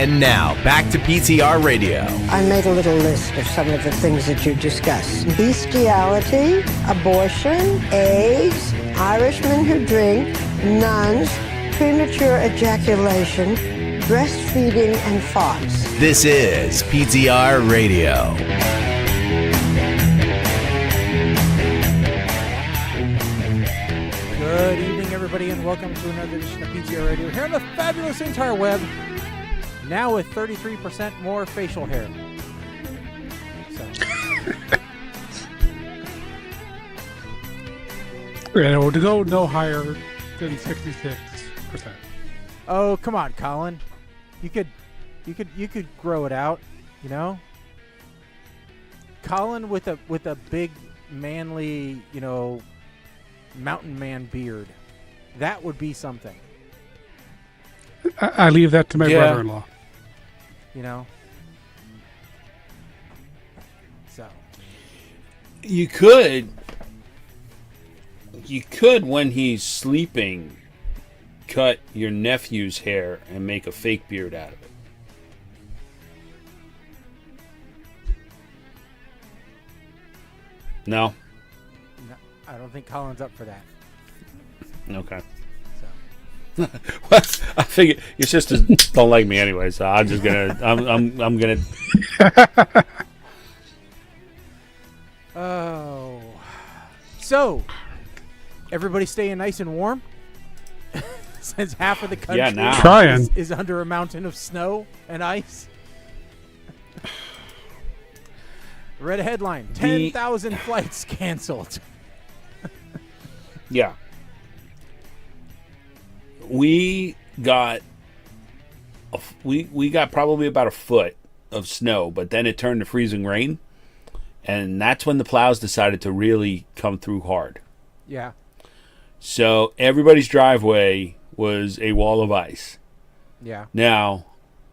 And now, back to PTR Radio. I made a little list of some of the things that you discussed. Bestiality, abortion, AIDS, Irishmen who drink, nuns, premature ejaculation, breastfeeding, and farts. This is PTR Radio. Good evening, everybody, and welcome to another edition of PTR Radio here on the fabulous interweb. Now with 33% more facial hair. So. To go no higher than 66%. Oh, come on, Colin. You could grow it out, you know? Colin with a big manly, mountain man beard. That would be something. I leave that to my brother-in-law. So you could when he's sleeping cut your nephew's hair and make a fake beard out of it. No, I don't think Colin's up for that. Okay. So. Well, I figure your sisters don't like me anyway, so I'm just gonna. I'm gonna. Oh, so everybody staying nice and warm, since half of the country is under a mountain of snow and ice. Read a headline: 10,000 flights canceled. Yeah. We got probably about a foot of snow, but then it turned to freezing rain, and that's when the plows decided to really come through hard. Yeah. So everybody's driveway was a wall of ice. Yeah. Now,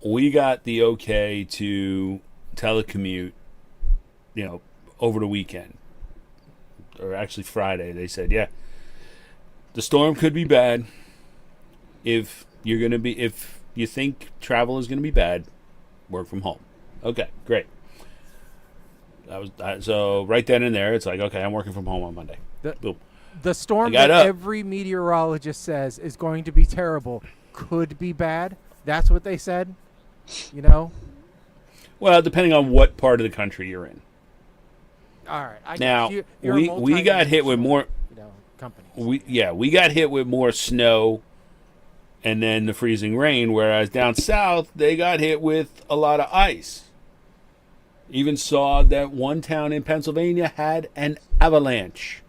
we got the okay to telecommute, over the weekend. Or actually Friday. They said, yeah, the storm could be bad. If you think travel is going to be bad, work from home. Okay, great. So right then and there, it's like, okay, I'm working from home on Monday. Boom. The storm that every meteorologist says is going to be terrible could be bad. That's what they said. Well, depending on what part of the country you're in. All right. Now we got hit with more. Companies. We got hit with more snow, and then the freezing rain. Whereas down south, they got hit with a lot of ice. Even saw that one town in Pennsylvania had an avalanche.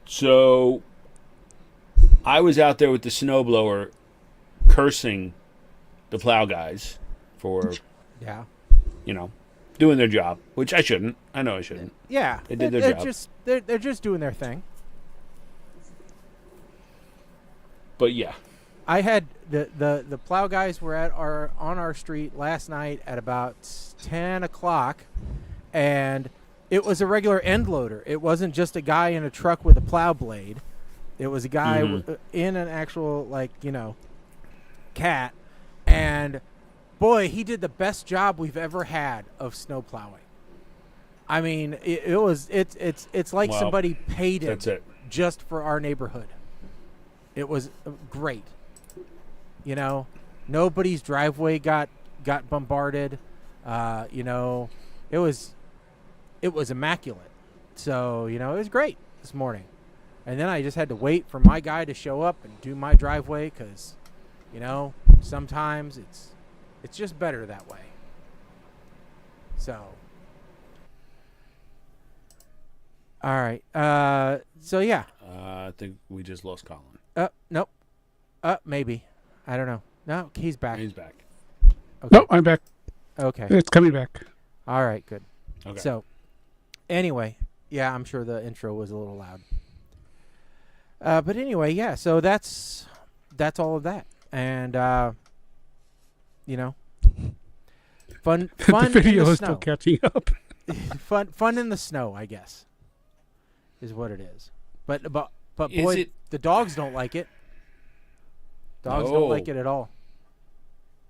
So I was out there with the snowblower cursing the plow guys for doing their job, which I shouldn't. I know I shouldn't. Yeah. They did their job. They're just doing their thing. But yeah. I had the plow guys were on our street last night at about 10 o'clock, and it was a regular end loader. It wasn't just a guy in a truck with a plow blade. It was a guy in an actual, cat. And, boy, he did the best job we've ever had of snow plowing. I mean, it's like somebody paid him just for our neighborhood. It was great. Nobody's driveway got bombarded. It was immaculate. So, it was great this morning. And then I just had to wait for my guy to show up and do my driveway because, sometimes it's just better that way. So. All right. So, yeah. I think we just lost Colin. Nope. Maybe. I don't know. No, he's back. He's back. Okay. No, I'm back. Okay. It's coming back. All right, good. Okay. So, anyway, yeah, I'm sure the intro was a little loud. But anyway, yeah, so that's all of that. And, fun the video in the is snow. still catching up. fun in the snow, I guess, is what it is. But boy, the dogs don't like it. Dogs don't like it at all.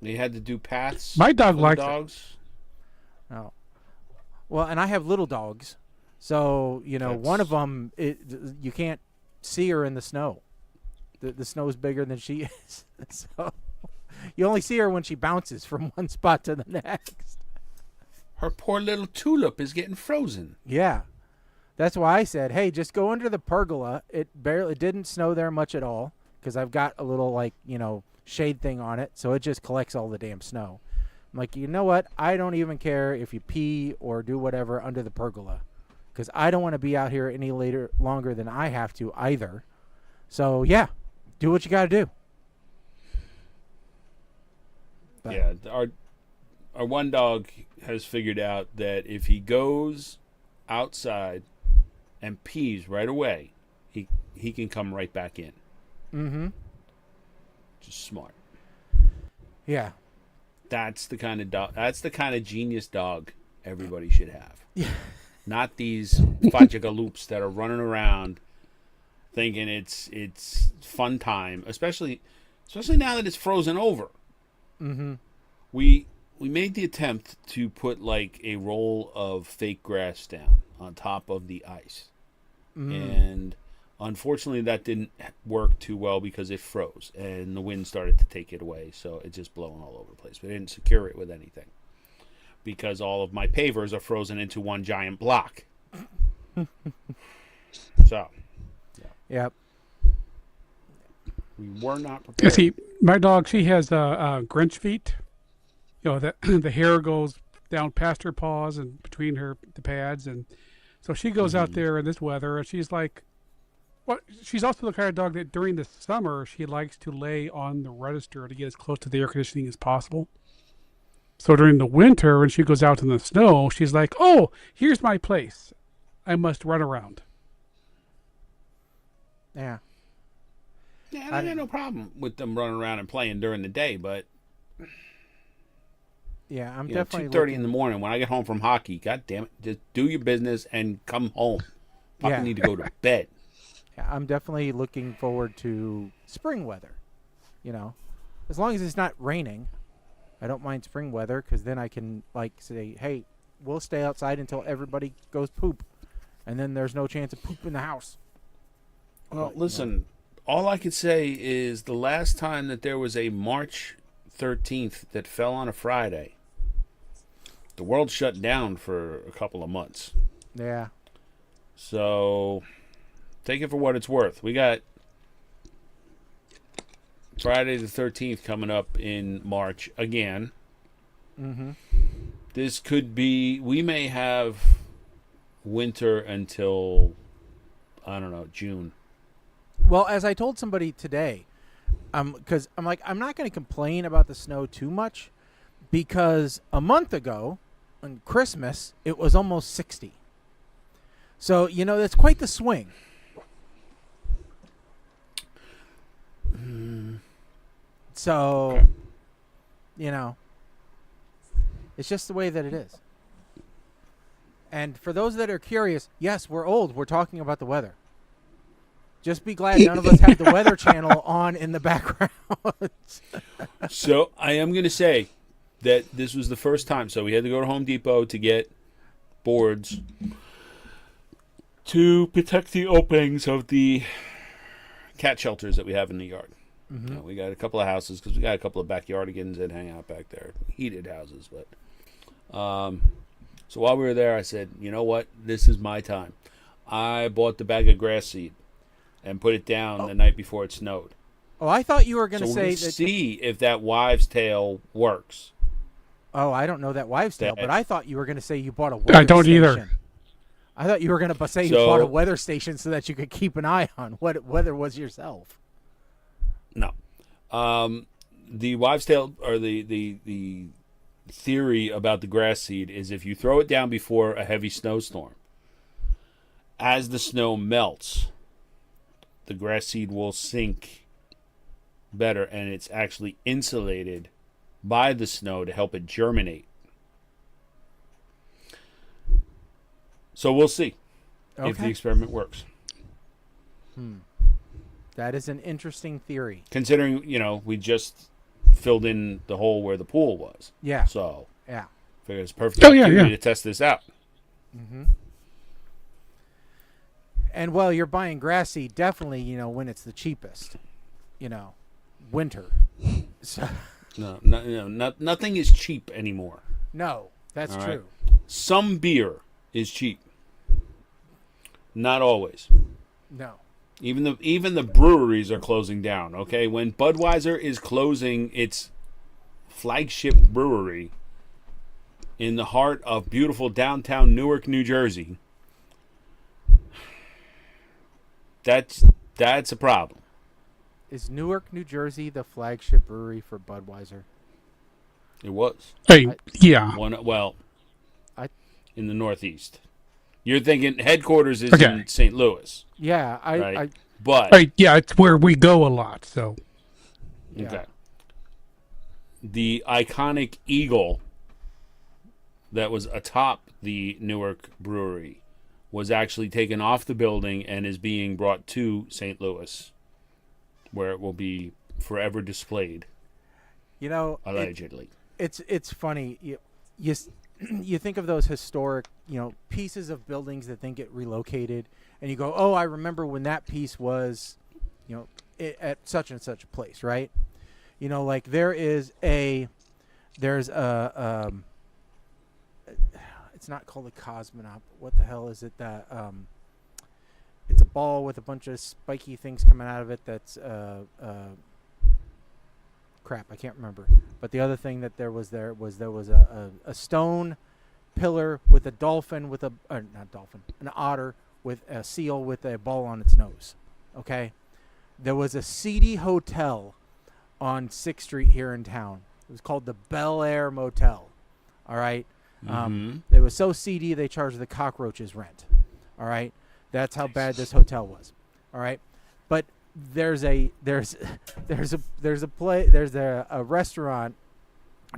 They had to do paths. My dog for the likes dogs. No. Well, and I have little dogs, so one of them you can't see her in the snow. The snow is bigger than she is, so you only see her when she bounces from one spot to the next. Her poor little tulip is getting frozen. Yeah, that's why I said, "Hey, just go under the pergola." It didn't snow there much at all because I've got a little shade thing on it, so it just collects all the damn snow. I'm like, you know what? I don't even care if you pee or do whatever under the pergola, because I don't want to be out here any longer than I have to either. So yeah, do what you got to do. But, Yeah, our one dog has figured out that if he goes outside and pees right away, he can come right back in. Mm-hmm. Just smart. Yeah. That's the kind of dog. That's the kind of genius dog everybody should have. Yeah. Not these fajagaloops that are running around thinking it's fun time, especially now that it's frozen over. Mm-hmm. We made the attempt to put like a roll of fake grass down on top of the ice, and unfortunately that didn't work too well because it froze and the wind started to take it away, so it's just blowing all over the place. We didn't secure it with anything because all of my pavers are frozen into one giant block. So, Yep. we were not You prepared. see, my dog, she has Grinch feet. The hair goes down past her paws and between the pads, and so she goes out there in this weather, and she's like, well, she's also the kind of dog that during the summer she likes to lay on the register to get as close to the air conditioning as possible. So during the winter, when she goes out in the snow, she's like, "Oh, here's my place. I must run around." Yeah. Yeah, I got no problem with them running around and playing during the day, but Yeah, I'm you know, definitely 2:30 in the morning when I get home from hockey, god damn it, just do your business and come home. Fucking Yeah. need to go to bed. Yeah, I'm definitely looking forward to spring weather. As long as it's not raining, I don't mind spring weather because then I can say, "Hey, we'll stay outside until everybody goes poop, and then there's no chance of poop in the house." Well, listen, all I could say is the last time that there was a March 13th that fell on a Friday, the world shut down for a couple of months. Yeah. So take it for what it's worth. We got Friday the 13th coming up in March again. Mm-hmm. This could be, we may have winter until, I don't know, June. Well, as I told somebody today, because I'm not going to complain about the snow too much, because a month ago on Christmas it was almost 60. So that's quite the swing. So, it's just the way that it is. And for those that are curious, yes, we're old. We're talking about the weather. Just be glad none of us have the Weather Channel on in the background. So I am going to say that this was the first time. So we had to go to Home Depot to get boards to protect the openings of the cat shelters that we have in the yard. Mm-hmm. We got a couple of houses because we got a couple of backyardigans that hang out back there, heated houses. But so while we were there, I said, you know what? This is my time. I bought the bag of grass seed and put it down the night before it snowed. Oh, I thought you were going to So say we'll that. see if that wives' tale works. Oh, I don't know that wives' tale, That- but I thought you were going to say you bought a weather I don't station. either. I thought you were going to say you So- bought a weather station so that you could keep an eye on what weather was yourself. No. The wives' tale, or the theory about the grass seed is if you throw it down before a heavy snowstorm, as the snow melts, the grass seed will sink better, and it's actually insulated by the snow to help it germinate. So we'll see if the Okay. experiment works. That is an interesting theory. Considering, we just filled in the hole where the pool was. Yeah. So, Yeah. figure it's a perfect opportunity yeah. to test this out. Mm-hmm. And while you're buying grass seed, definitely, when it's the cheapest, winter. So No, nothing is cheap anymore. no, that's All true. right? Some beer is cheap. Not always. No. Even the breweries are closing down, okay? When Budweiser is closing its flagship brewery in the heart of beautiful downtown Newark, New Jersey, that's a problem. Is Newark, New Jersey the flagship brewery for Budweiser? It was. Yeah. In the Northeast. You're thinking headquarters is Okay. in St. Louis, Yeah, right? But Yeah, it's where we go a lot. So Yeah. okay. The iconic eagle that was atop the Newark brewery was actually taken off the building and is being brought to St. Louis, where it will be forever displayed, allegedly. It's funny. You think of those historic, pieces of buildings that then get relocated, and you go, oh, I remember when that piece was, at such and such a place, right? Like there's a it's not called a cosmonaut. What the hell is it? It's a ball with a bunch of spiky things coming out of it. That's crap. I can't remember. But the other thing that there was a stone pillar with a dolphin with an otter with a seal with a ball on its nose. Okay, there was a seedy hotel on 6th Street here in town. It was called the Bel Air Motel. All right. It was so seedy they charged the cockroaches rent. All right, that's how bad this hotel was. All right, but there's a restaurant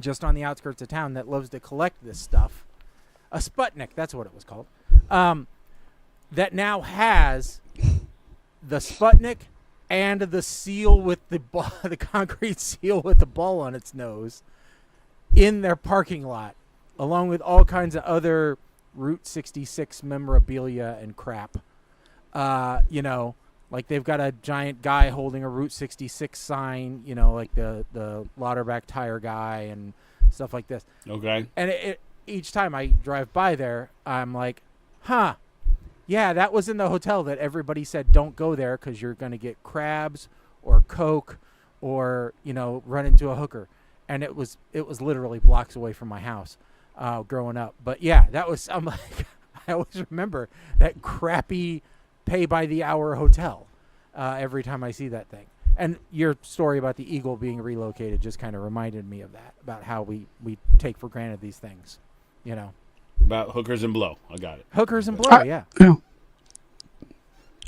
just on the outskirts of town that loves to collect this stuff. A Sputnik, that's what it was called. That now has the Sputnik and the seal with the concrete seal with the ball on its nose in their parking lot, along with all kinds of other Route 66 memorabilia and crap. Like they've got a giant guy holding a Route 66 sign, like the Lauterbach tire guy and stuff like this. Okay. And each time I drive by there, I'm like, huh, yeah, that was in the hotel that everybody said don't go there because you're going to get crabs or coke or, run into a hooker. And it was literally blocks away from my house growing up. But yeah, I'm like, I always remember that crappy pay by the hour hotel every time I see that thing. And your story about the eagle being relocated just kind of reminded me of that, about how we take for granted these things, About hookers and blow. I got it. Hookers and blow, yeah. Yeah.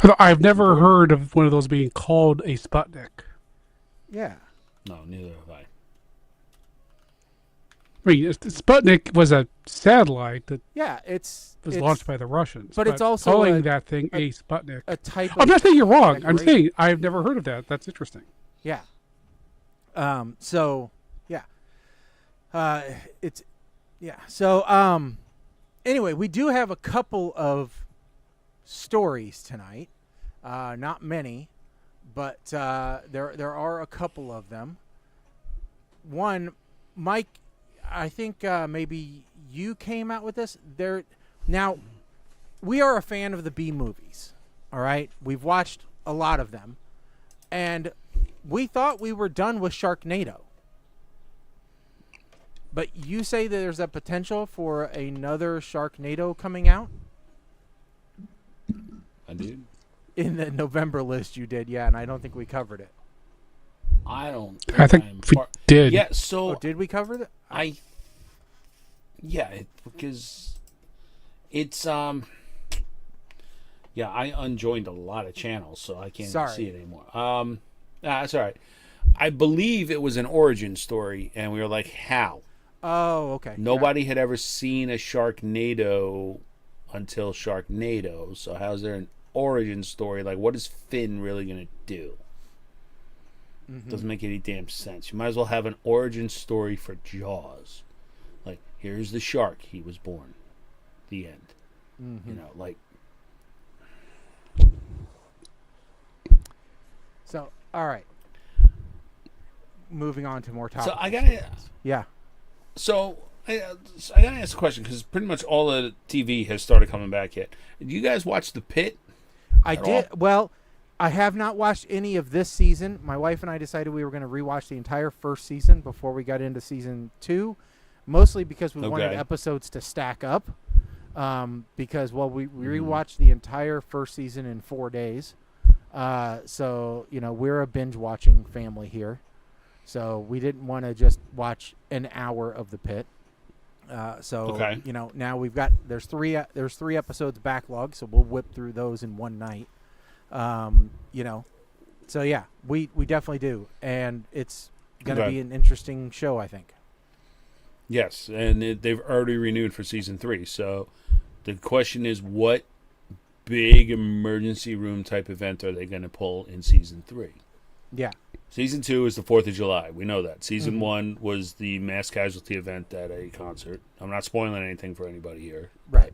Although I've never heard of one of those being called a Sputnik. Yeah. No, neither have I. I mean, Sputnik was a satellite that it's launched by the Russians. But it's also calling that thing a Sputnik. A type of I'm not saying you're wrong. I'm decoration. saying I've never heard of that. That's interesting. Yeah. So anyway, we do have a couple of stories tonight. Not many, but there are a couple of them. One, Mike, I think maybe you came out with this. Now, we are a fan of the B movies. All right, we've watched a lot of them, and we thought we were done with Sharknado. But you say that there's a potential for another Sharknado coming out? I did. In the November list you did, yeah, and I don't think we covered it. I I think we did. Yeah, so Did we cover that? because it's I unjoined a lot of channels, so I can't even see it anymore. That's all right. I believe it was an origin story, and we were like, how? Oh, okay. Nobody had ever seen a Sharknado until Sharknado, so how's there an origin story. Like, what is Finn really going to do? Mm-hmm. Doesn't make any damn sense. You might as well have an origin story for Jaws. Like, here's the shark. He was born. The end. Mm-hmm. You know, like. So, all right. Moving on to more topics. So I gotta. Yeah. So I gotta ask a question because pretty much all the TV has started coming back yet. Do you guys watch The Pit? I did. Well, I have not watched any of this season. My wife and I decided we were going to rewatch the entire first season before we got into season 2, mostly because we wanted episodes to stack up. Because we rewatched the entire first season in 4 days. So we're a binge watching family here. So we didn't want to just watch an hour of The Pit. Now we've got there's three episodes backlog, so we'll whip through those in one night. So yeah, we definitely do, and it's going to be an interesting show, I think. Yes, and they've already renewed for season 3. So the question is, what big emergency room type event are they going to pull in season 3? Yeah. Season 2 is the 4th of July. We know that. Season 1 was the mass casualty event at a concert. I'm not spoiling anything for anybody here. Right.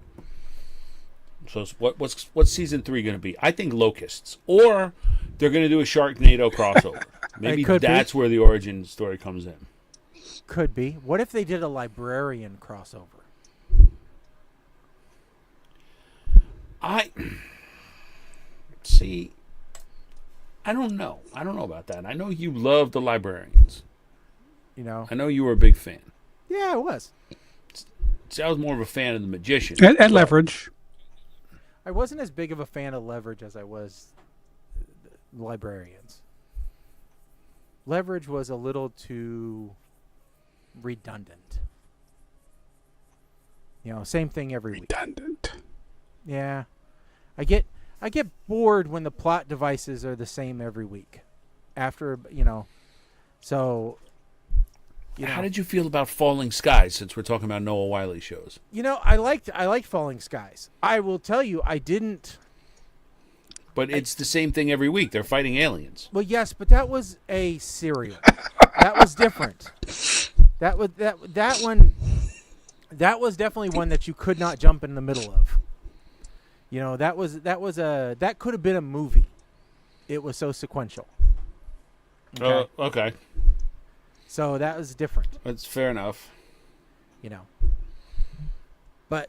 So what's season 3 going to be? I think locusts. Or they're going to do a Sharknado crossover. Maybe that's where the origin story comes in. Could be. What if they did a librarian crossover? See, I don't know. I don't know about that. I know you love the librarians. I know you were a big fan. Yeah, I was. See, I was more of a fan of the magician. And Leverage. I wasn't as big of a fan of Leverage as I was librarians. Leverage was a little too redundant. Same thing every week. Redundant. Yeah. I get bored when the plot devices are the same every week. After, so how did you feel about Falling Skies, since we're talking about Noah Wyle shows? I liked Falling Skies. I will tell you, I didn't. But it's the same thing every week. They're fighting aliens. Well, yes, but that was a serial. That was different. That one. That was definitely one that you could not jump in the middle of. That could have been a movie. It was so sequential. Okay. So that was different. That's fair enough. But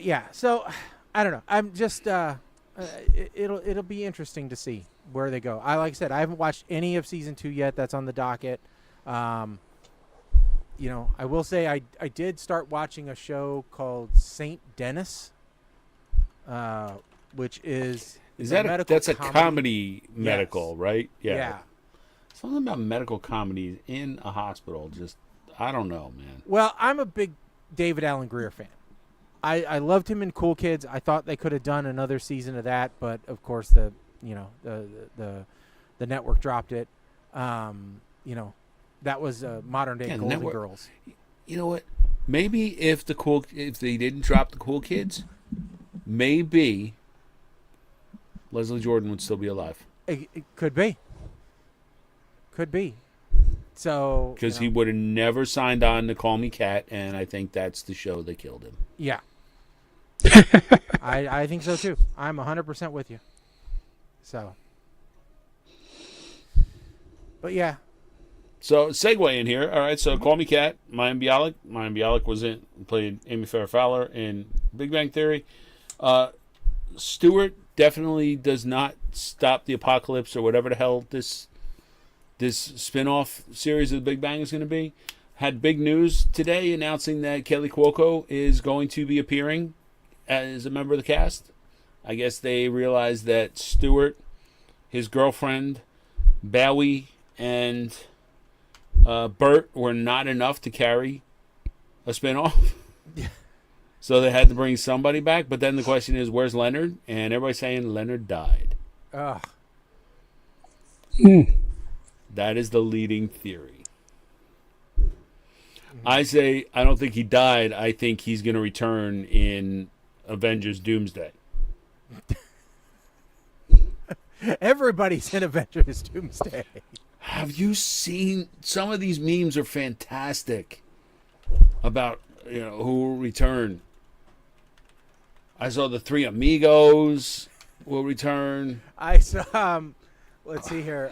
yeah. So I don't know. I'm just it'll be interesting to see where they go. Like I said, I haven't watched any of season 2 yet. That's on the docket. I will say I did start watching a show called Saint Dennis, which is that's a comedy medical, yes. Right? Yeah. Something about medical comedies in a hospital, just I don't know, man. Well, I'm a big David Alan Grier fan. I loved him in Cool Kids. I thought they could have done another season of that, but of course the network dropped it. That was modern day Golden Girls. You know what? Maybe if they didn't drop the Cool Kids, maybe Leslie Jordan would still be alive. It could be. Could be. So because he would have never signed on to Call Me Kat, and I think that's the show that killed him. Yeah. I think so too. I'm 100% with you. So. But yeah. So segue in here. All right. So Call Me Kat, Mayim Bialik. Mayim Bialik played Amy Farrah Fowler in Big Bang Theory. Stewart definitely does not stop the apocalypse or whatever the hell this spin-off series of The Big Bang is going to be. Had big news today announcing that Kelly Cuoco is going to be appearing as a member of the cast. I guess they realized that Stewart, his girlfriend, Bowie, and Bert were not enough to carry a spin-off. So they had to bring somebody back. But then the question is, where's Leonard? And everybody's saying Leonard died. Ugh. That is the leading theory. I say I don't think he died. I think he's going to return in Avengers Doomsday. Everybody's in Avengers Doomsday. Have you seen some of these memes? Are fantastic about who will return. I saw the Three Amigos will return. I saw. Let's see here.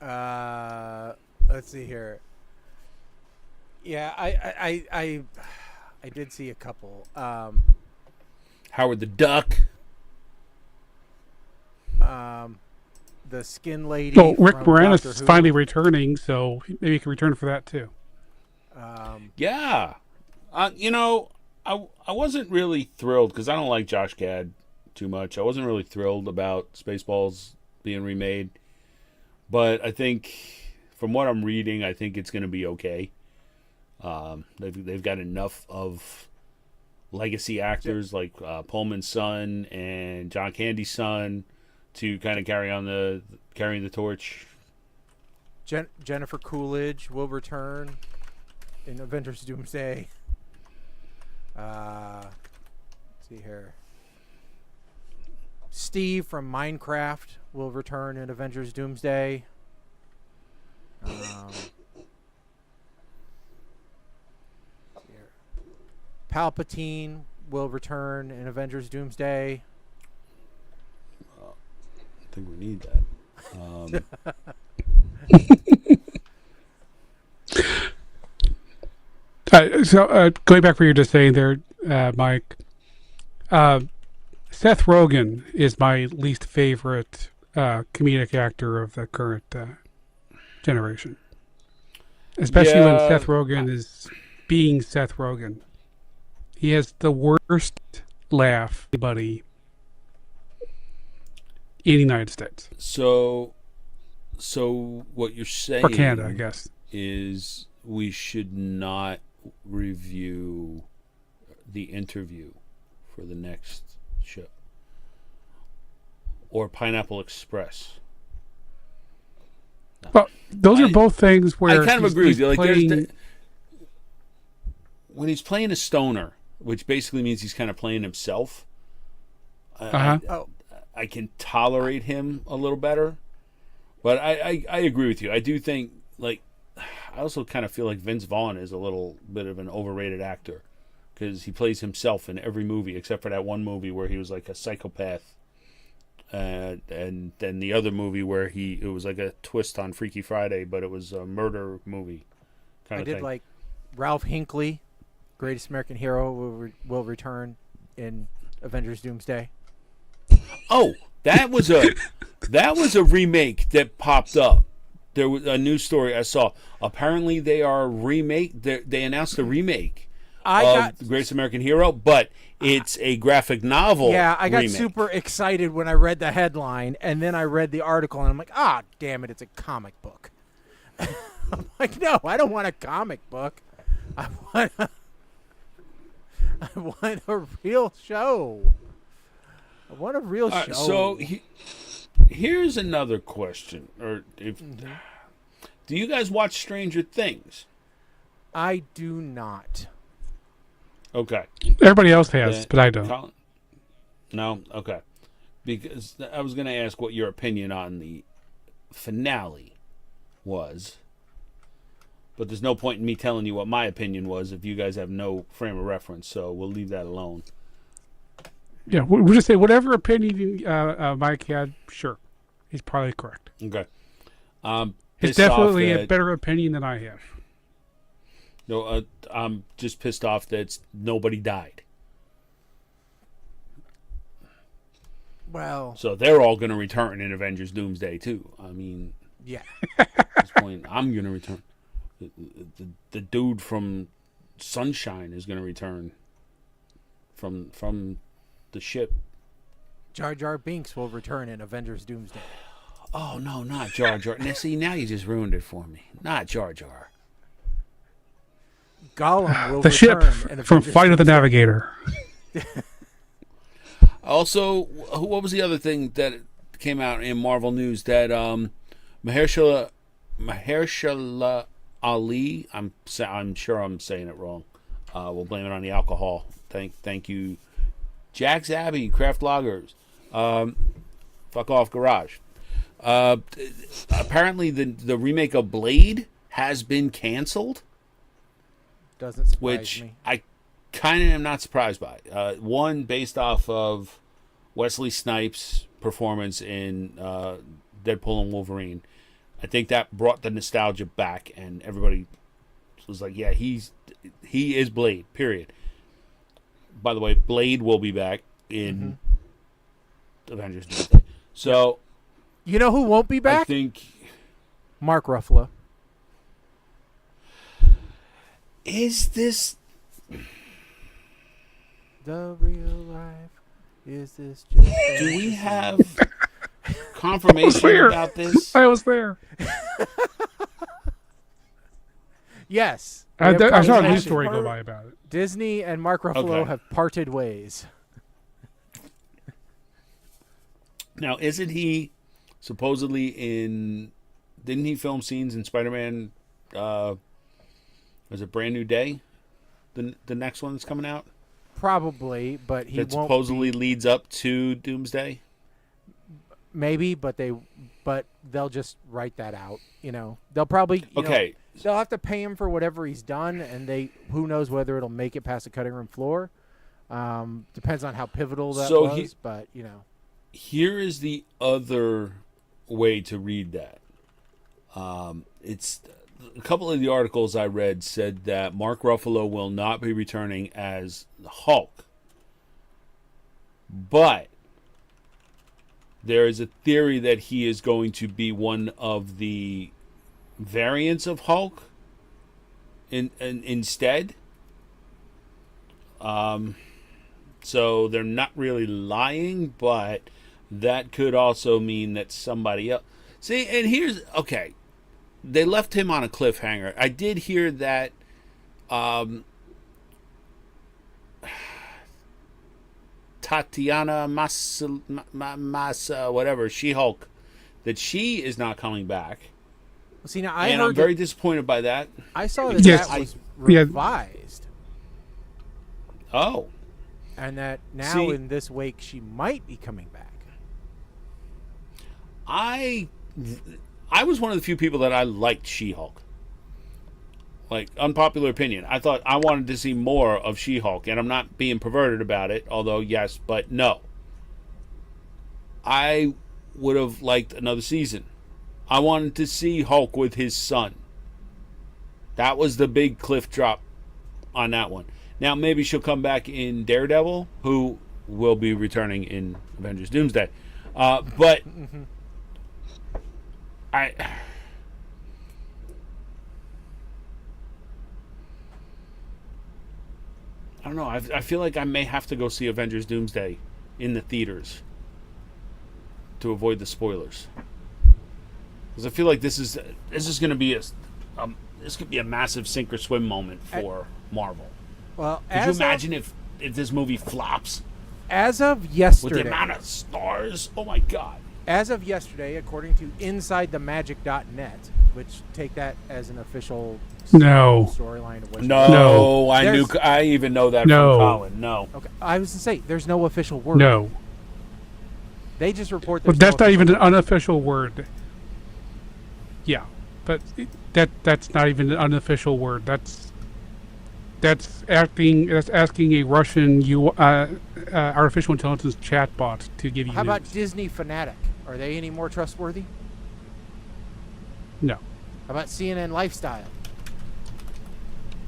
Let's see here. Yeah, I did see a couple. Howard the Duck. The skin lady. Well, Rick from Moranis Doctor is Who. finally returning, so maybe he can return for that too. Yeah. I wasn't really thrilled because I don't like Josh Gad too much. I wasn't really thrilled about Spaceballs being remade. But I think, from what I'm reading, I think it's going to be okay. They've got enough of legacy actors like Pullman's son and John Candy's son to kind of carrying the torch. Jennifer Coolidge will return in Avengers Doomsday. Let's see here. Steve from Minecraft will return in Avengers Doomsday. Palpatine will return in Avengers Doomsday. I think we need that. So going back what you were just saying there, Mike, Seth Rogen is my least favorite comedic actor of the current generation. Especially when Seth Rogen is being Seth Rogen. He has the worst laugh of anybody in the United States. So what you're saying, or Canada, I guess, is we should not review The Interview for the next show, or Pineapple Express. No. Well, those are both things where I kind of agree with you. Like, playing... when he's playing a stoner, which basically means he's kind of playing himself. I can tolerate him a little better, but I agree with you. I do think, like, I also kind of feel like Vince Vaughn is a little bit of an overrated actor because he plays himself in every movie except for that one movie where he was like a psychopath, and then the other movie where it was like a twist on Freaky Friday, but it was a murder movie kind of thing. I did like Ralph Hinckley, Greatest American Hero, will return in Avengers Doomsday. Oh, that was a remake that popped up. There was a news story I saw. Apparently, they announced a remake of The Greatest American Hero, but it's a graphic novel. Yeah, I got remake. super excited when I read the headline, and then I read the article, and I'm like, damn it, it's a comic book. I'm like, no, I don't want a comic book. I want a real show. I want a real show. So here's another question: do you guys watch Stranger Things? I do not. Okay. Everybody else has, but I don't. No? Okay. Because I was going to ask what your opinion on the finale was, but there's no point in me telling you what my opinion was if you guys have no frame of reference, so we'll leave that alone. Yeah, we'll just say whatever opinion Mike had, sure. He's probably correct. Okay. It's definitely a better opinion than I have. No, I'm just pissed off that nobody died. Well, so they're all going to return in Avengers Doomsday too. I mean, yeah. At this point, I'm going to return. The dude from Sunshine is going to return from the ship. Jar Jar Binks will return in Avengers Doomsday. Oh no, not Jar Jar. Now see, now you just ruined it for me. Not Jar Jar. Gollum will the return ship in from Flight of the Navigator. Also, what was the other thing that came out in Marvel news that Mahershala Ali? I'm sure I'm saying it wrong. We'll blame it on the alcohol. Thank you, Jack's Abbey Craft Lagers. Fuck off, Garage. Apparently, the remake of Blade has been canceled. Doesn't surprise which me. I kind of am not surprised by. One, based off of Wesley Snipes' performance in Deadpool and Wolverine. I think that brought the nostalgia back, and everybody was like, yeah, he is Blade, period. By the way, Blade will be back in Avengers Doomsday. So, You know who won't be back? I think... Mark Ruffalo. Is this... The real life. Is this just... Do we have confirmation about this? I was there. Yes. I We have saw a confirmation. news story go by about it. Disney and Mark Ruffalo Okay. have parted ways. Now, isn't he supposedly in... Didn't he film scenes in Spider-Man... was it Brand New Day? The next one that's coming out? Probably, but he That won't supposedly be, leads up to Doomsday? maybe, but they'll just write that out. They'll probably Okay. they'll have to pay him for whatever he's done, and who knows whether it'll make it past the cutting room floor. Depends on how pivotal that So was, but Here is the other way to read that. It's a couple of the articles I read said that Mark Ruffalo will not be returning as Hulk, but there is a theory that he is going to be one of the variants of Hulk instead. So they're not really lying, but that could also mean that somebody else. See, and here's okay. They left him on a cliffhanger. I did hear that Tatiana Massa, whatever, She-Hulk, that she is not coming back. see now I'm very disappointed by that. I saw that Yes. that was Yeah. revised, Oh, and that now See- in this wake she might be coming back. I was one of the few people that I liked She-Hulk. Like, unpopular opinion. I thought I wanted to see more of She-Hulk, and I'm not being perverted about it, although yes, but no. I would have liked another season. I wanted to see Hulk with his son. That was the big cliff drop on that one. Now, maybe she'll come back in Daredevil, who will be returning in Avengers Doomsday. But I don't know. I feel like I may have to go see Avengers Doomsday in the theaters to avoid the spoilers, because I feel like this is going to be this could be a massive sink or swim moment for Marvel. Well, Could you imagine if this movie flops as of with yesterday, the amount of stars? Oh my god! as of yesterday, according to InsideTheMagic.net, which take that as an official No. storyline of what's No, There's- I even know that No. from Colin. No. Okay, I was to say there's no official word. No. They just report. But there's that's no not even an official unofficial word. Yeah, but that's not even an unofficial word. That's asking a Russian artificial intelligence chatbot to give you How news. about Disney Fanatic? Are they any more trustworthy? No. How about CNN Lifestyle?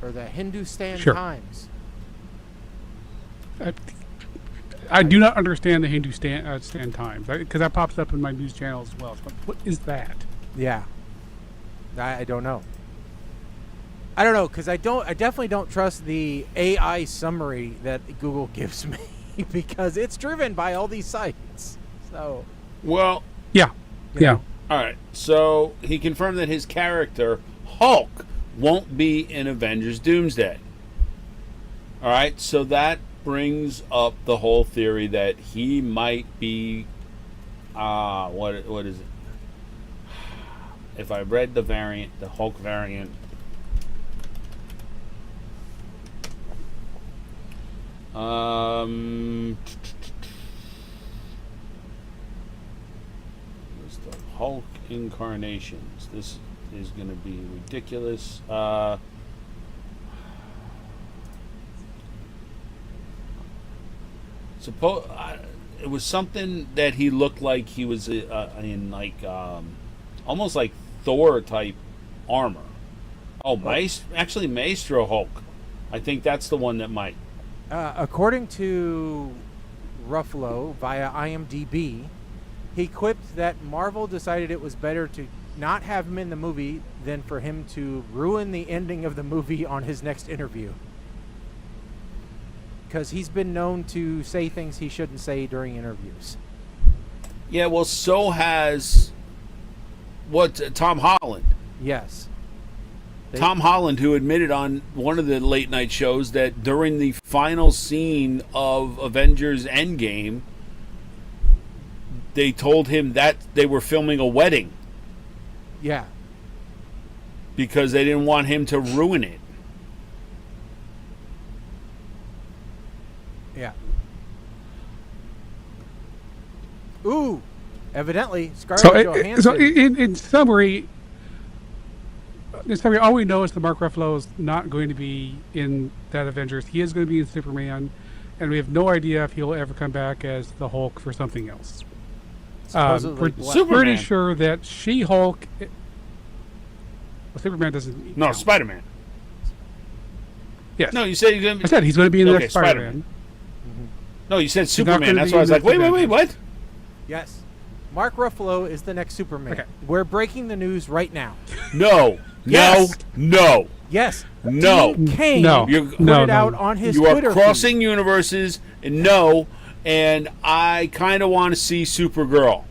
Or the Hindustan Sure. Times? I do not understand the Hindustan Stand Times because that pops up in my news channel as well. But what is that? Yeah. I don't know. I don't know because I definitely don't trust the AI summary that Google gives me because it's driven by all these sites. So Well, Yeah. you Yeah. know. all right. So he confirmed that his character Hulk won't be in Avengers Doomsday. All right. So that brings up the whole theory that he might be. What is it? If I read the variant, the Hulk variant. What's the Hulk incarnations? This is going to be ridiculous. It was something that he looked like he was in, like almost like Thor type armor. Oh, actually Maestro Hulk. I think that's the one that might. According to Ruffalo via IMDb, he quipped that Marvel decided it was better to not have him in the movie than for him to ruin the ending of the movie on his next interview. Because he's been known to say things he shouldn't say during interviews. Yeah, well, so has Tom Holland. Yes. Tom Holland, who admitted on one of the late night shows that during the final scene of Avengers Endgame, they told him that they were filming a wedding. Yeah. Because they didn't want him to ruin it. Yeah. Ooh. Evidently, Scarlett Johansson. So in summary, all we know is that Mark Ruffalo is not going to be in that Avengers. He is going to be in Superman, and we have no idea if he'll ever come back as the Hulk for something else. We're pretty sure that She-Hulk... Well, Superman doesn't... No, Spider-Man. Yes. No, you said he's going to be... I said he's going to be in the next Spider-Man. No, you said Superman. That's why I was like, wait, what? Yes. Mark Ruffalo is the next Superman. Okay. We're breaking the news right now. No. Yes. No. Yes. No. Dean Cain No. put it out on his You are Twitter crossing universes. No. And I kind of want to see Supergirl.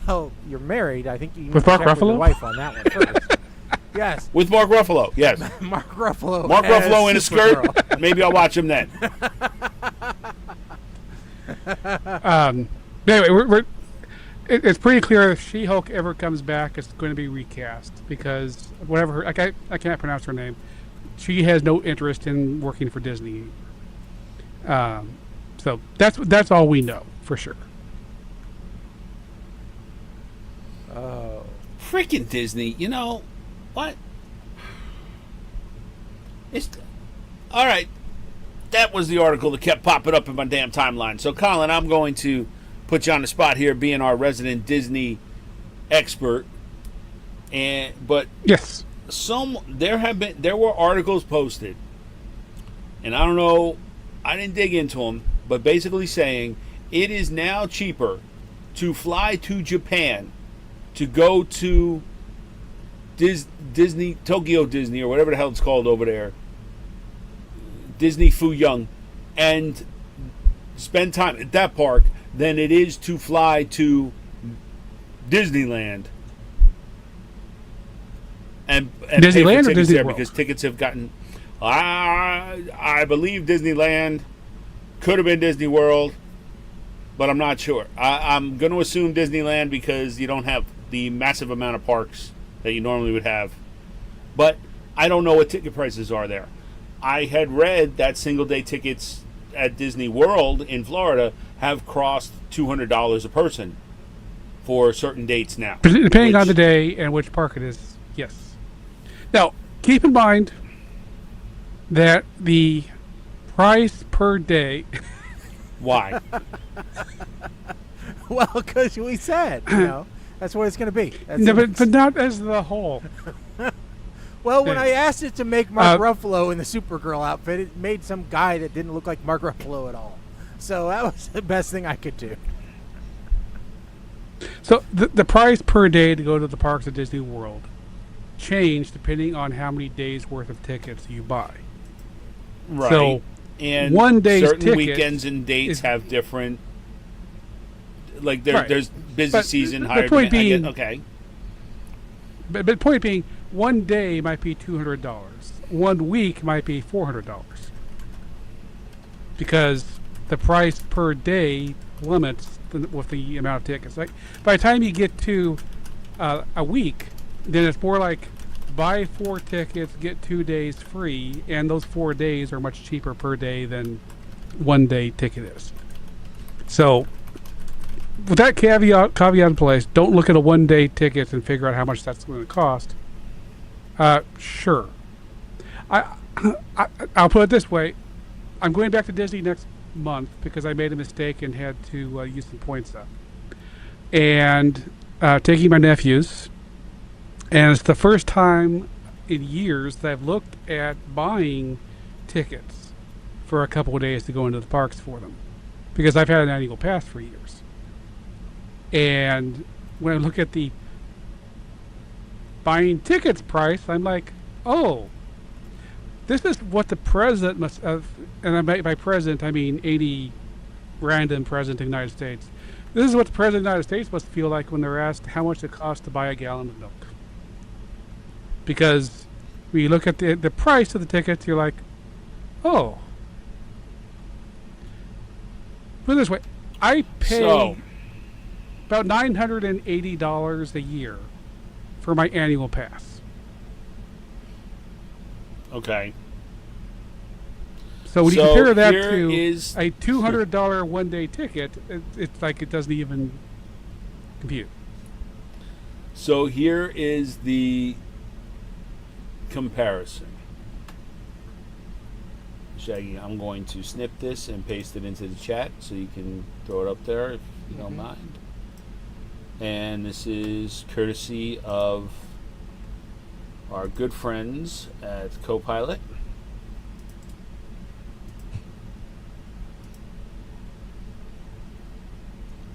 Well, you're married. I think you need With to Mark check with your Ruffalo? wife on that one first. Yes. With Mark Ruffalo, yes. Mark Ruffalo. Mark as Ruffalo in a skirt. Supergirl. Maybe I'll watch him then. Anyway, it's pretty clear if She-Hulk ever comes back, it's going to be recast because whatever I can't pronounce her name. She has no interest in working for Disney. So that's all we know for sure. Oh. Freaking Disney. You know what? All right. That was the article that kept popping up in my damn timeline. So, Colin, I'm going to put you on the spot here, being our resident Disney expert. But yes, there were articles posted, and I don't know, I didn't dig into them, but basically saying it is now cheaper to fly to Japan to go to Disney, Tokyo Disney, or whatever the hell it's called over there, Disney Fuyang, and spend time at that park than it is to fly to Disneyland. And Disneyland or Disney World? Because tickets have gotten... I believe Disneyland, could have been Disney World, but I'm not sure. I'm going to assume Disneyland because you don't have the massive amount of parks that you normally would have. But I don't know what ticket prices are there. I had read that single-day tickets at Disney World in Florida have crossed $200 a person for certain dates now. Depending on the day and which park it is, yes. Now, keep in mind that the price per day... Why? Well, because we said, that's what it's going to be. No, but not as the whole. Well, when I asked it to make Mark Ruffalo in the Supergirl outfit, it made some guy that didn't look like Mark Ruffalo at all. So that was the best thing I could do. So the price per day to go to the parks at Disney World changed depending on how many days worth of tickets you buy. Right. So and one day's certain ticket weekends and dates have different... Like there's busy but season, the higher point demand. being, Okay. But the point being, one day might be $200. 1 week might be $400. Because the price per day limits with the amount of tickets. Like by the time you get to a week, then it's more like buy 4 tickets, get 2 days free, and those 4 days are much cheaper per day than 1 day ticket is. So, with that caveat in place, don't look at a 1 day ticket and figure out how much that's going to cost. Sure. I'll put it this way. I'm going back to Disney next month because I made a mistake and had to use some points up. And taking my nephews, and it's the first time in years that I've looked at buying tickets for a couple of days to go into the parks for them, because I've had an annual pass for years. And when I look at the buying tickets price, I'm like, oh, this is what the president must have, and by president I mean any random president of the United States. This is what the president of the United States must feel like when they're asked how much it costs to buy a gallon of milk. Because when you look at the price of the tickets, you're like, oh. Put it this way, I pay about $980 a year for my annual pass. Okay. So when you compare that here to is a $200 one-day ticket, it's like it doesn't even compute. So here is the comparison. Shaggy, I'm going to snip this and paste it into the chat so you can throw it up there if you don't mind. And this is courtesy of our good friends at Copilot.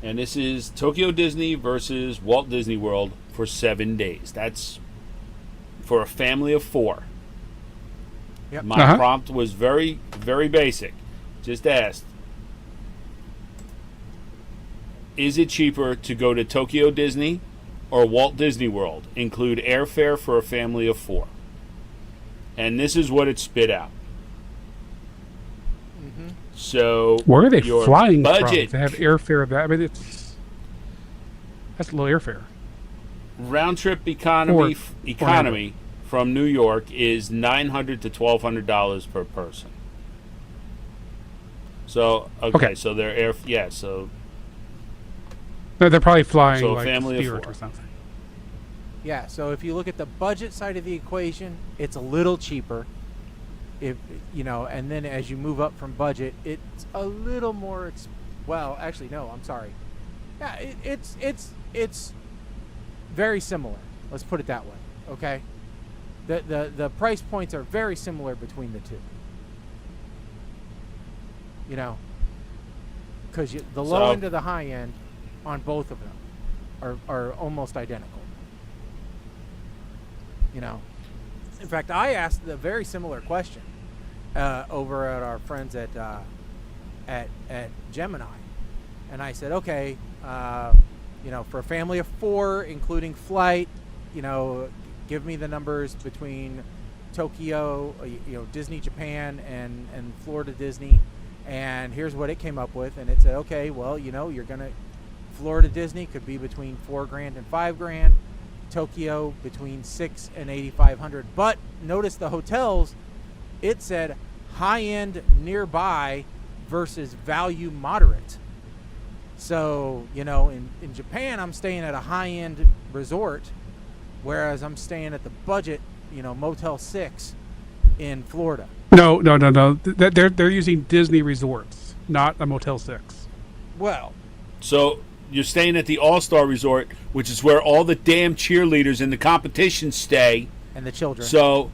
And this is Tokyo Disney versus Walt Disney World for 7 days. That's for a family of 4. Yep. My prompt was very, very basic. Just asked, is it cheaper to go to Tokyo Disney or Walt Disney World? Include airfare for a family of 4. And this is what it spit out. So where are they your flying budget from to have airfare of that? I mean, that's low airfare. Round trip economy from New York is $900 to $1,200 per person. So okay. So they're so No, they're probably flying so like family of Spirit 4. or something. Yeah, so if you look at the budget side of the equation, it's a little cheaper. If and then as you move up from budget, it's a little more. Well, actually, no. I'm sorry. Yeah, it's very similar. Let's put it that way. Okay. The price points are very similar between the two. Because the low end to the high end on both of them are almost identical. In fact, I asked the very similar question over at our friends at Gemini, and I said, okay, for a family of 4, including flight, give me the numbers between Tokyo, Disney Japan, and Florida Disney, and here's what it came up with, and it said, okay, well, you're gonna Florida Disney could be between $4,000 and $5,000. Tokyo between $600 and $8,500. But notice the hotels, it said high end nearby versus value moderate. So, in Japan, I'm staying at a high end resort, whereas I'm staying at the budget, Motel 6 in Florida. No. They're using Disney resorts, not a Motel 6. Well, so you're staying at the All-Star Resort, which is where all the damn cheerleaders in the competition stay. And the children. So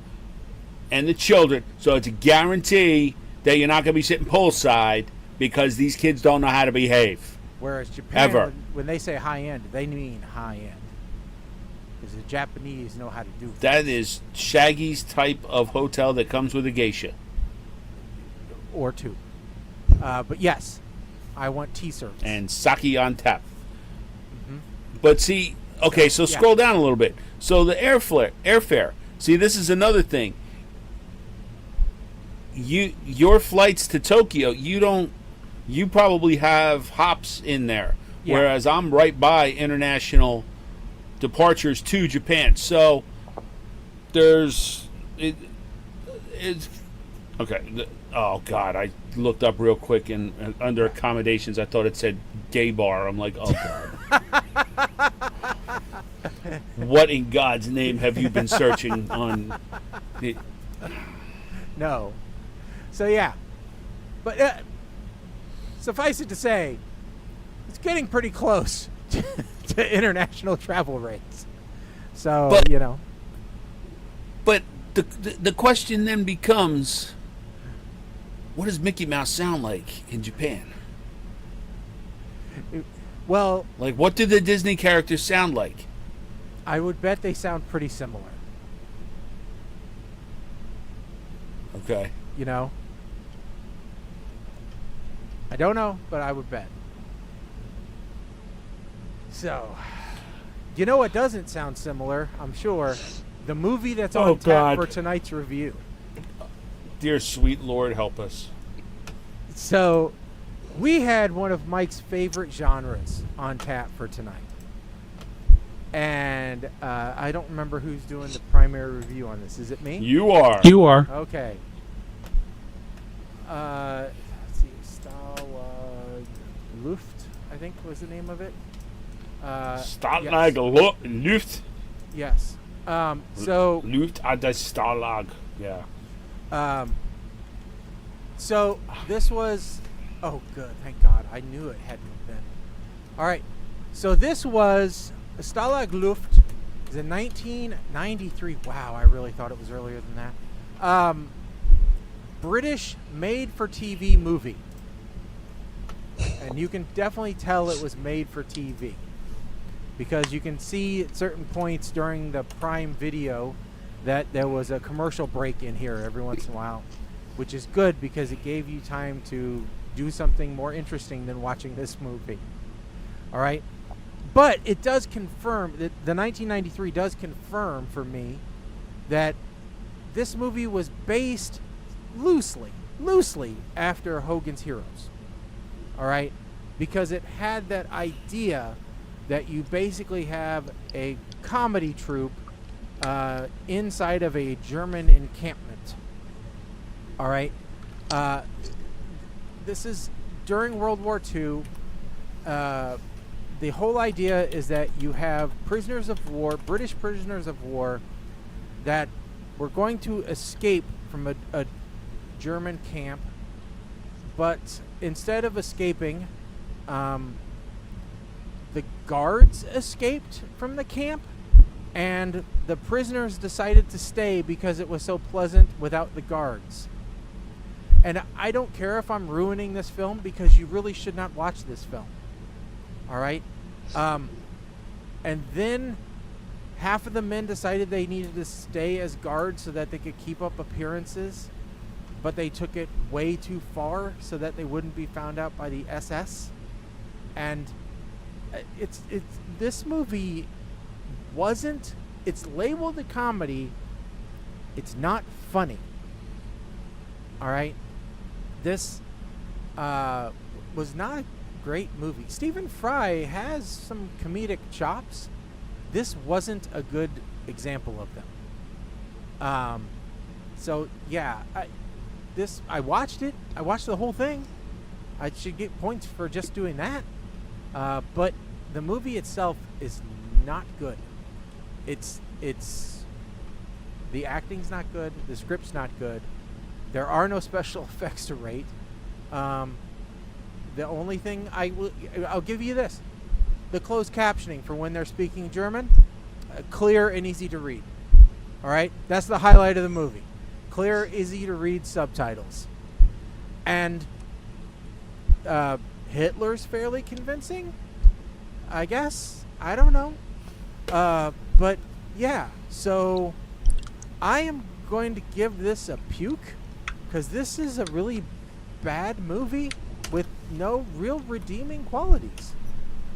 it's a guarantee that you're not going to be sitting poolside because these kids don't know how to behave. Whereas Japan, Ever. when they say high end, they mean high end. Because the Japanese know how to do things. That is Shaggy's type of hotel that comes with a geisha. Or 2. But yes, I want tea service. And sake on tap. But see, okay, so scroll down a little bit. So the airfare. See, this is another thing. Your flights to Tokyo, you probably have hops in there. Yeah. Whereas I'm right by international departures to Japan. So It's okay. Oh God, I looked up real quick and under accommodations, I thought it said gay bar. I'm like, oh God. What in God's name have you been searching on? No. So yeah, but suffice it to say, it's getting pretty close to international travel rates. So But- you know, But the question then becomes, what does Mickey Mouse sound like in Japan? well, Like, what do the Disney characters sound like? I would bet they sound pretty similar. Okay. You know, I don't know, but I would bet. So, you know what doesn't sound similar, I'm sure? The movie that's on Oh, tap God. for tonight's review. Dear sweet Lord, help us. So, we had one of Mike's favorite genres on tap for tonight. And I don't remember who's doing the primary review on this. Is it me? You are. You are. Okay. Let's see. Stalag Luft, I think was the name of it. Stalag Luft. Yes. So Luft at der Stalag. Yeah. So this was. Oh, good. Thank God. I knew it hadn't been. All right. So this was Stalag Luft. Is in 1993. Wow, I really thought it was earlier than that. British made-for-TV movie, and you can definitely tell it was made for TV because you can see at certain points during the Prime Video that there was a commercial break in here every once in a while, which is good because it gave you time to do something more interesting than watching this movie. All right, but it does confirm that the 1993 does confirm for me that this movie was based loosely after Hogan's Heroes. All right, because it had that idea that you basically have a comedy troupe inside of a German encampment. All right, this is during World War II. The whole idea is that you have prisoners of war, British prisoners of war, that were going to escape from a German camp, but instead of escaping, the guards escaped from the camp, and the prisoners decided to stay because it was so pleasant without the guards. And I don't care if I'm ruining this film because you really should not watch this film. All right? And then half of the men decided they needed to stay as guards so that they could keep up appearances, but they took it way too far so that they wouldn't be found out by the SS. And it's this movie wasn't, it's labeled a comedy, it's not funny. All right, this was not a great movie. Stephen Fry has some comedic chops. This wasn't a good example of them. So yeah, I watched it. I watched the whole thing. I should get points for just doing that. But the movie itself is not good. It's the acting's not good. The script's not good. There are no special effects to rate. The only thing I'll give you this: the closed captioning for when they're speaking German, clear and easy to read. All right, that's the highlight of the movie. Clear, easy to read subtitles. And Hitler's fairly convincing, I guess. I don't know. But yeah, so I am going to give this a puke because this is a really bad movie with no real redeeming qualities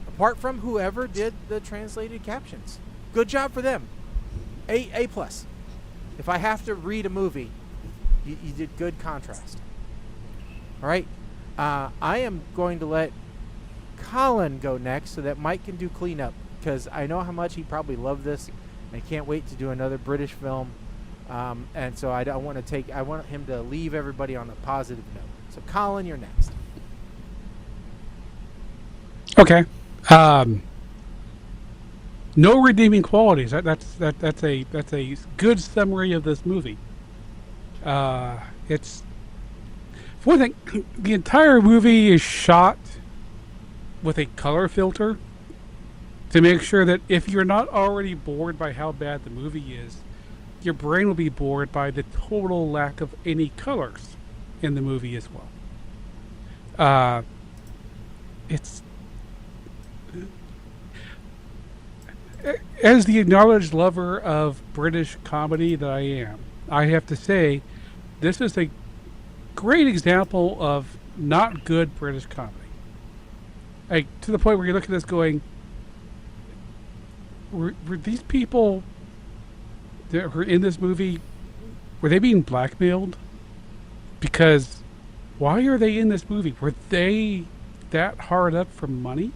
apart from whoever did the translated captions. Good job for them. A plus. If I have to read a movie, you did good contrast. All right. I am going to let Colin go next so that Mike can do cleanup because I know how much he probably loved this and I can't wait to do another British film And so I don't want to I want him to leave everybody on a positive note. So Colin, you're next. Okay. No redeeming qualities. That's a good summary of this movie. It's, for one thing, the entire movie is shot with a color filter to make sure that if you're not already bored by how bad the movie is, your brain will be bored by the total lack of any colors in the movie as well. It's, as the acknowledged lover of British comedy that I am, I have to say this is a great example of not good British comedy. Like, to the point where you look at this going, were these people that were in this movie, were they being blackmailed? Because why are they in this movie? Were they that hard up for money?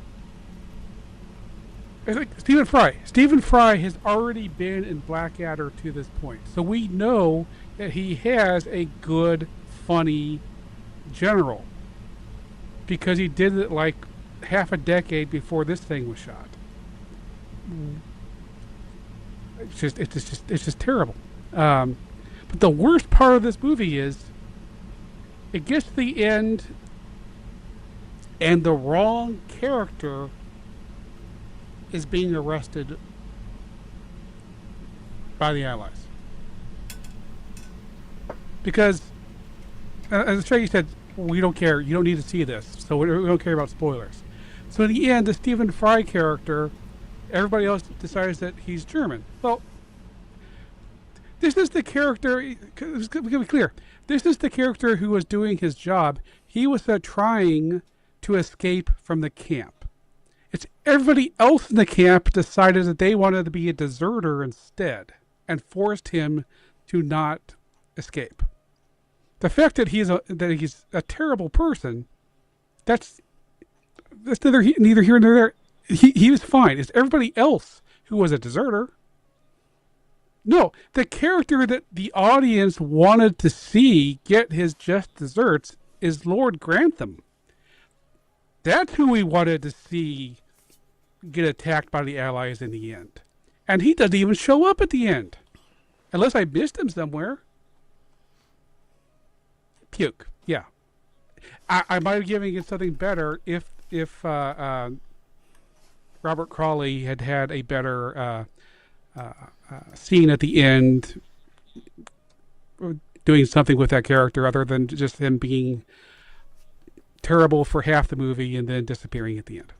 It's like Stephen Fry. Stephen Fry has already been in Blackadder to this point. So we know that he has a good, funny general. Because he did it like half a decade before this thing was shot. It's just terrible. But the worst part of this movie is it gets to the end and the wrong character is being arrested by the Allies. Because, as Shaggy said, we don't care. You don't need to see this. So we don't care about spoilers. So in the end, the Stephen Fry character, everybody else decides that he's German. Well, this is the character, we can be clear, this is the character who was doing his job. He was trying to escape from the camp. It's everybody else in the camp decided that they wanted to be a deserter instead and forced him to not escape. The fact that he's a terrible person, that's neither here nor there. He was fine. It's everybody else who was a deserter. No, the character that the audience wanted to see get his just desserts is Lord Grantham. That's who we wanted to see get attacked by the Allies in the end. And he doesn't even show up at the end. Unless I missed him somewhere. Puke. Yeah. I might have given it something better if Robert Crawley had a better scene at the end doing something with that character other than just him being terrible for half the movie and then disappearing at the end.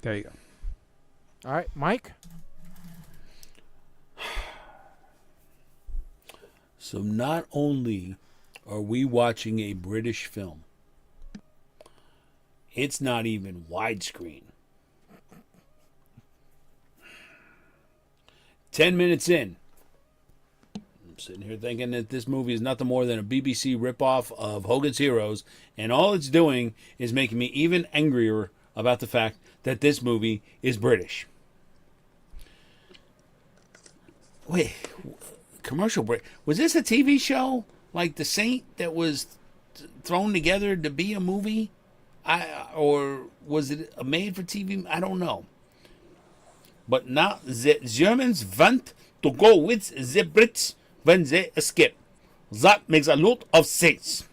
There you go. All right, Mike? So not only are we watching a British film, it's not even widescreen. 10 minutes in, I'm sitting here thinking that this movie is nothing more than a BBC ripoff of Hogan's Heroes, and all it's doing is making me even angrier about the fact that this movie is British. Wait, commercial break. Was this a TV show like The Saint that was thrown together to be a movie? Or was it a made-for-TV? I don't know. But now the Germans want to go with the Brits when they escape. That makes a lot of sense.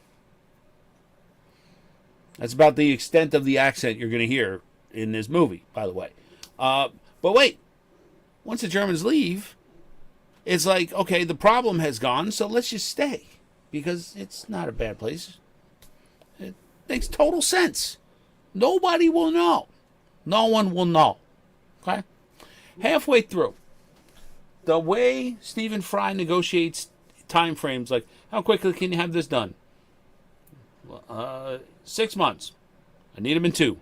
That's about the extent of the accent you're going to hear in this movie, by the way. But wait. Once the Germans leave, it's like, okay, the problem has gone, so let's just stay. Because it's not a bad place. It makes total sense. Nobody will know. No one will know. Okay? Halfway through, the way Stephen Fry negotiates time frames, like, how quickly can you have this done? 6 months. I need them in 2.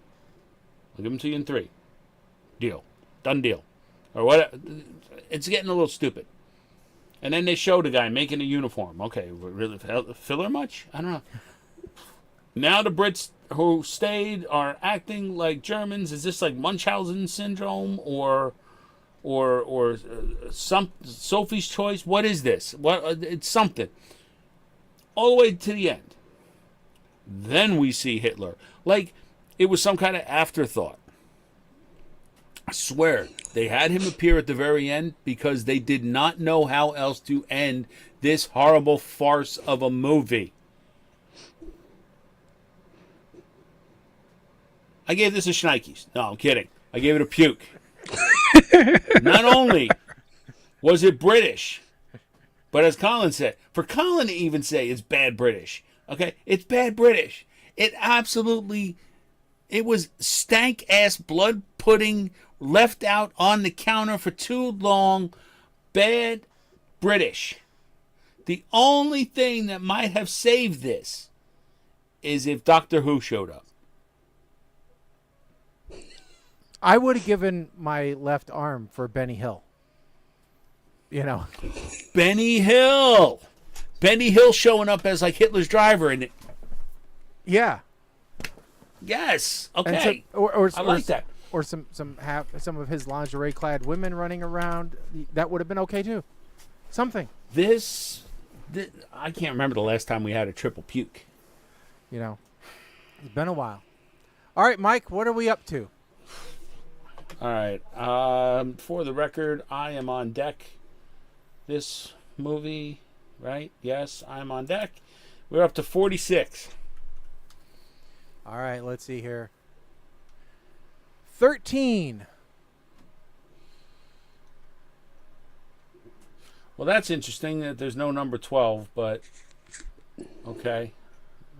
I'll give them to you in 3. Deal. Done deal. Or what? It's getting a little stupid. And then they show the guy making a uniform. Okay, really filler much? I don't know. Now the Brits who stayed are acting like Germans. Is this like Munchausen syndrome? Or or some Sophie's Choice. What is this? What it's something. All the way to the end. Then we see Hitler. Like it was some kind of afterthought. I swear, they had him appear at the very end because they did not know how else to end this horrible farce of a movie. I gave this a shnikes. No, I'm kidding. I gave it a puke. Not only was it British, but as Colin said, for Colin to even say it's bad British, okay, it's bad British. It was stank-ass blood pudding left out on the counter for too long. Bad British. The only thing that might have saved this is if Doctor Who showed up. I would have given my left arm for Benny Hill. You know. Benny Hill. Benny Hill showing up as like Hitler's driver and yeah. Yes. Okay. Or I like that. Or some of his lingerie-clad women running around. That would have been okay too. Something. This I can't remember the last time we had a triple puke. You know, it's been a while. All right, Mike, what are we up to? All right. For the record, I am on deck. This movie, right? Yes, I'm on deck. We're up to 46. All right, let's see here. 13. Well, that's interesting that there's no number 12, but okay.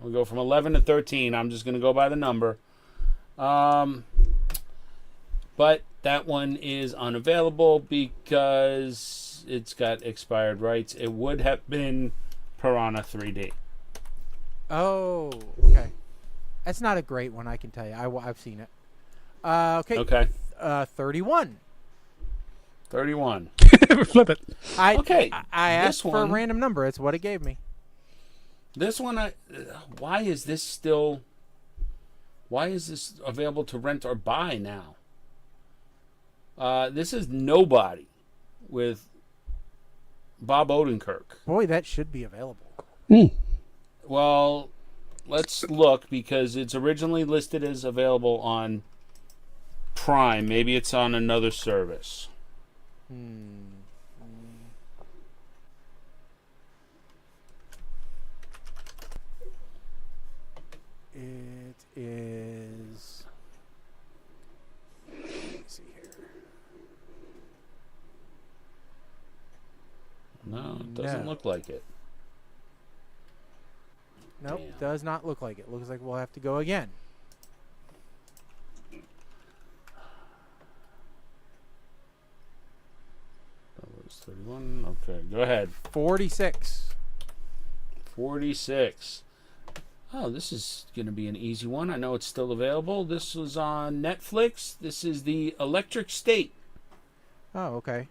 We'll go from 11 to 13. I'm just going to go by the number. But that one is unavailable because it's got expired rights. It would have been Piranha 3D. Oh, okay. That's not a great one, I can tell you. I've seen it. Okay. Okay. 31. 31. Flip it. I asked for a random number. It's what it gave me. This one, why is this available to rent or buy now? This is Nobody with Bob Odenkirk. Boy, that should be available. Well, let's look because it's originally listed as available on Prime. Maybe it's on another service. It is. Let me see here. No, it doesn't look like it. Nope, Damn. does not look like it. Looks like we'll have to go again. That was 31. Okay, go ahead. 46. 46. Oh, this is going to be an easy one. I know it's still available. This was on Netflix. This is The Electric State. Oh, okay.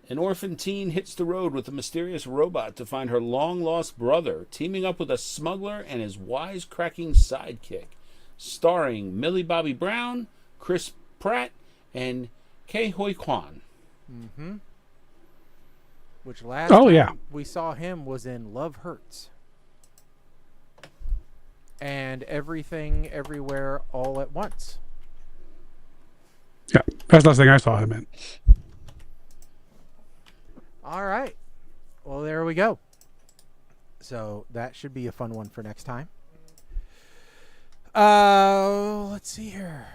An orphan teen hits the road with a mysterious robot to find her long-lost brother, teaming up with a smuggler and his wisecracking sidekick. Starring Millie Bobby Brown, Chris Pratt, and Ke Huy Quan. Mm-hmm. Which last time we saw him was in Love Hurts. And Everything, Everywhere, All at Once. Yeah, that's the last thing I saw him in. All right. Well, there we go. So that should be a fun one for next time. Let's see here.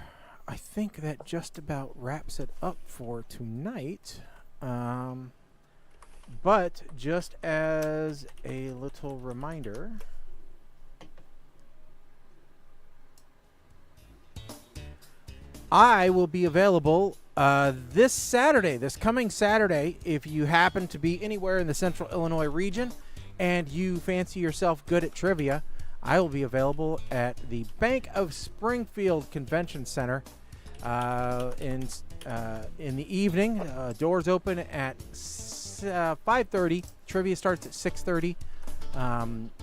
I think that just about wraps it up for tonight. But just as a little reminder, I will be available this coming Saturday, if you happen to be anywhere in the central Illinois region and you fancy yourself good at trivia. I will be available at the Bank of Springfield Convention Center in the evening. Doors open at 5:30. Trivia starts at 6:30.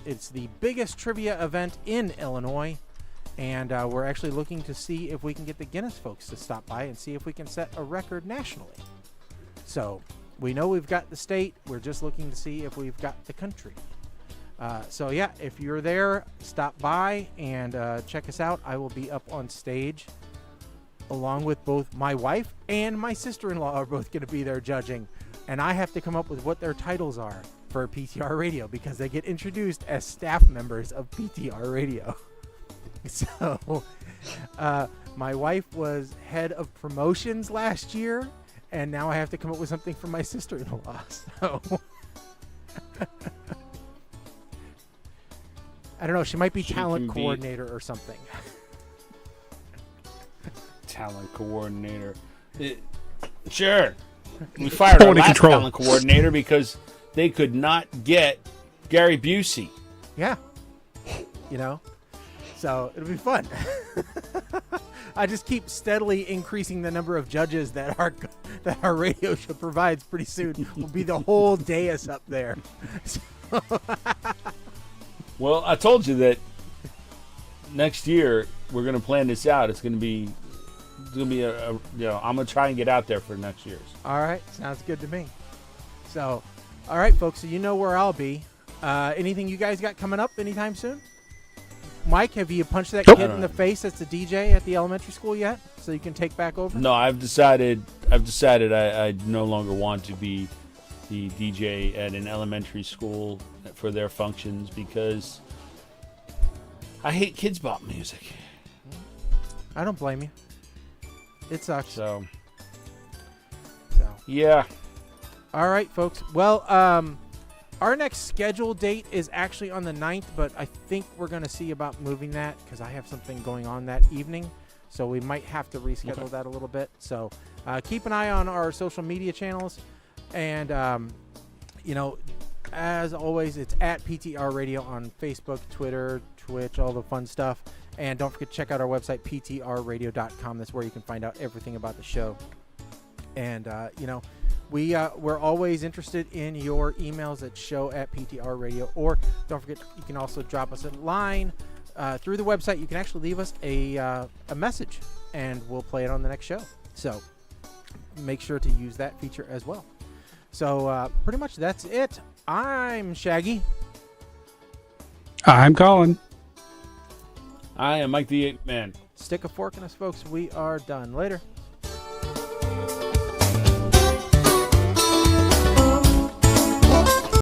It's the biggest trivia event in Illinois, And we're actually looking to see if we can get the Guinness folks to stop by and see if we can set a record nationally. So we know we've got the state. We're just looking to see if we've got the country. So yeah, if you're there, stop by and check us out. I will be up on stage along with both my wife and my sister-in-law are both going to be there judging. And I have to come up with what their titles are for PTR Radio because they get introduced as staff members of PTR Radio. So my wife was head of promotions last year, and now I have to come up with something for my sister-in-law. So I don't know. She might be talent coordinator or something. Talent coordinator. Sure. We fired our last talent coordinator because they could not get Gary Busey. Yeah. You know? So it'll be fun. I just keep steadily increasing the number of judges that our radio show provides. Pretty soon will be the whole dais up there. Well, I told you that next year we're going to plan this out. It's going to be I'm going to try and get out there for next year's. All right, sounds good to me. So, all right, folks. So you know where I'll be. Anything you guys got coming up anytime soon? Mike, have you punched that kid in the face that's a DJ at the elementary school yet, so you can take back over? No, I've decided I no longer want to be the DJ at an elementary school for their functions because I hate kids bop music. I don't blame you. It sucks. So yeah. All right, folks. Well, our next scheduled date is actually on the 9th, but I think we're going to see about moving that because I have something going on that evening. So we might have to reschedule that a little bit. So keep an eye on our social media channels. And, as always, it's at PTR Radio on Facebook, Twitter, Twitch, all the fun stuff. And don't forget to check out our website, ptrradio.com. That's where you can find out everything about the show. And, we're always interested in your emails at show@PTRradio. Or don't forget, you can also drop us a line through the website. You can actually leave us a message, and we'll play it on the next show. So make sure to use that feature as well. So pretty much that's it. I'm Shaggy. I'm Colin. I am Mike the Ape Man. Stick a fork in us, folks. We are done. Later.